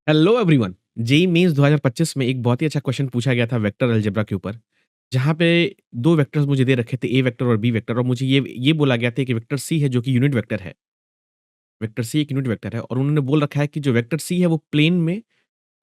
Hello everyone. JEE mains 2025 में एक बहुत ही अच्छा क्वेश्चन पूछा गया था वेक्टर अलजेब्रा के ऊपर, जहाँ पे 2 वेक्टर्स मुझे दे रखे थे, ए वेक्टर और बी वेक्टर, और मुझे ये बोला गया था कि वेक्टर सी है जो कि यूनिट वेक्टर है। वेक्टर सी एक यूनिट वेक्टर है और उन्होंने बोल रखा है कि जो वेक्टर सी है वो प्लेन में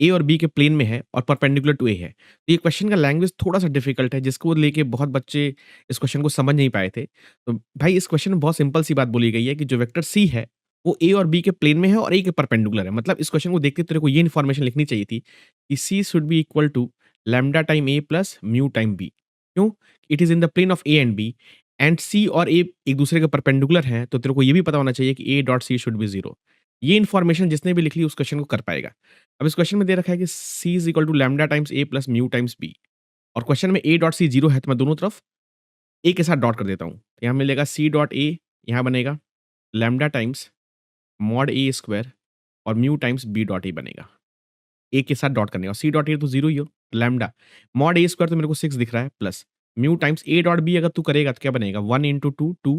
ए और बी के प्लेन में है और परपेंडिकुलर टू ए है। तो ये क्वेश्चन का लैंग्वेज थोड़ा-सा डिफिकल्ट है, जिसको लेके बहुत बच्चे इस क्वेश्चन को समझ नहीं पाए थे। तो भाई, इस क्वेश्चन में बहुत सिंपल सी बात बोली गई है कि जो वेक्टर सी है, वो ए और बी के प्लेन में है और ए के परपेंडिकुलर है। मतलब इस क्वेश्चन को देखते तेरे को ये इन्फॉर्मेशन लिखनी चाहिए थी कि C should be equal to lambda time A plus mu time B. क्यों? It is in the plane of A and B and C और ए एक दूसरे के परपेंडिकुलर हैं, तो तेरे को ये भी पता होना चाहिए कि A dot C should be 0। ये इन्फॉर्मेशन जिसने भी लिख ली उस क्वेश्चन को कर पाएगा। अब इस क्वेश्चन में दे रखा है कि C is equal to lambda times A plus mu times B, और क्वेश्चन में ए डॉट सी 0 है, तो मैं दोनों तरफ ए के साथ डॉट कर देता हूँ। तो यहाँ मिलेगा सी डॉट ए, यहाँ बनेगा lambda times mod A square और mu times B dot A बनेगा। ए के साथ डॉट करने का, और सी डॉट ए तो 0 ही हो, लैम्ब्डा मॉड ए स्क्वायर तो मेरे को 6 दिख रहा है, plus mu times A dot B अगर तू करेगा तो क्या बनेगा 1 इंटू 2 2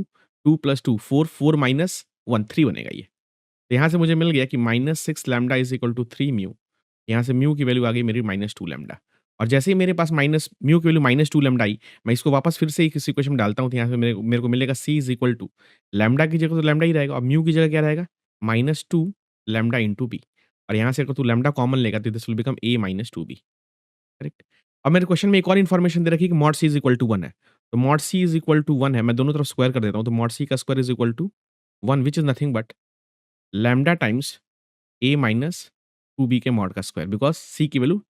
2 प्लस 2 4 4 माइनस 1 3 बनेगा ये। तो यहाँ से मुझे मिल गया कि -6 lambda is equal to 3 mu. यहाँ से म्यू की वैल्यू आ गई मेरी -2 लैम्ब्डा, और जैसे ही मेरे पास माइनस म्यू की वैल्यू -2 लैम्ब्डा आई, मैं इसको वापस फिर से इस इक्वेशन में डालता हूँ, तो यहाँ से मेरे को मिलेगा सी इज़ इक्वल टू लैम्ब्डा की जगह तो लैम्ब्डा ही रहेगा और म्यू की जगह क्या रहेगा -2 लैम्ब्डा इंटू बी, और यहाँ से अगर तू लैम्ब्डा कॉमन लेगा तो this will become a -2b। Correct? अब मेरे क्वेश्चन में एक और इन्फॉर्मेशन दे रखी है कि mod C is equal to 1 है। तो mod C is equal to 1 है, मैं दोनों तरफ स्क्वायर कर देता हूँ, तो मॉड सी का square is equal to 1 which is nothing but lambda times a minus 2b के मॉड का स्क्वायर, बिकॉज़ c की value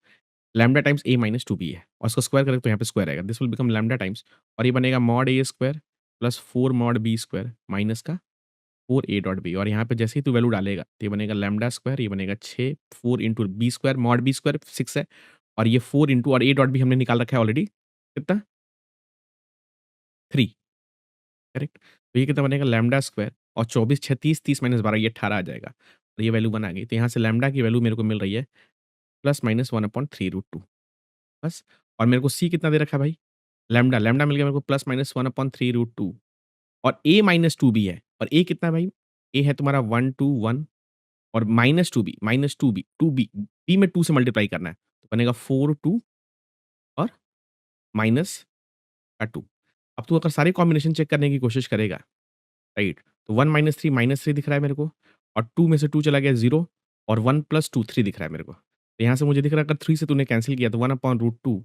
lambda times a minus 2b है और इसको स्क्वायर करें तो यहाँ पे स्क्वायर आएगा। This will become lambda times, और ये बनेगा mod a square plus 4 mod b square minus का 4 a डॉट b, और यहाँ पे जैसे ही तू वैल्यू डालेगा तो ये बनेगा लैम्ब्डा स्क्वायर, ये बनेगा 6 4 into b square, mod b square 6 है और ये 4 इंटू और a डॉट b हमने निकाल रखा है ऑलरेडी, कितना 3। करेक्ट? तो ये कितना बनेगा लैम्ब्डा स्क्वायर, और 24 6 30 30 माइनस 12 ये 18 आ जाएगा और ये वैल्यू 1 आ गई। तो यहाँ से लैम्ब्डा की वैल्यू मेरे को मिल रही है प्लस माइनस 1 अपॉन 3 रूट 2 बस। और मेरे को सी कितना दे रखा है भाई? लैम्ब्डा, लैम्ब्डा मिल गया मेरे को प्लस माइनस 1 अपॉन 3 रूट 2, और ए माइनस 2 बी है, और ए कितना है भाई? ए है तुम्हारा 1 2 1 और माइनस 2 बी 2 बी, बी में 2 से मल्टीप्लाई करना है, तो बनेगा 4 2 और माइनस का 2। अब तू अगर सारे कॉम्बिनेशन चेक करने की कोशिश करेगा, राइट? तो 1 माइनस 3 दिख रहा है मेरे को, और 2 में से 2 चला गया 0, और 1 प्लस 2 3 दिख रहा है मेरे को। तो यहाँ से मुझे दिख रहा है अगर 3 से तूने कैंसल किया तो 1 अपॉन रूट 2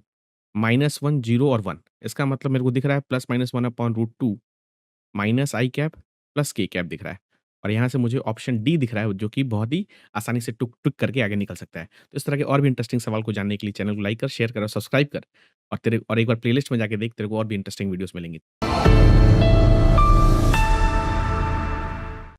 माइनस 1 0 और 1, इसका मतलब मेरे को दिख रहा है plus minus 1 upon root 2 minus I cap plus K cap दिख रहा है, और यहाँ से मुझे ऑप्शन डी दिख रहा है जो कि बहुत ही आसानी से टुक टुक करके आगे निकल सकता है। तो इस तरह के और भी इंटरेस्टिंग सवाल को जानने के लिए चैनल को लाइक कर, शेयर कर और सब्सक्राइब कर, और एक बार प्लेलिस्ट में जाके देख, तेरे को और भी इंटरेस्टिंग वीडियोस मिलेंगी।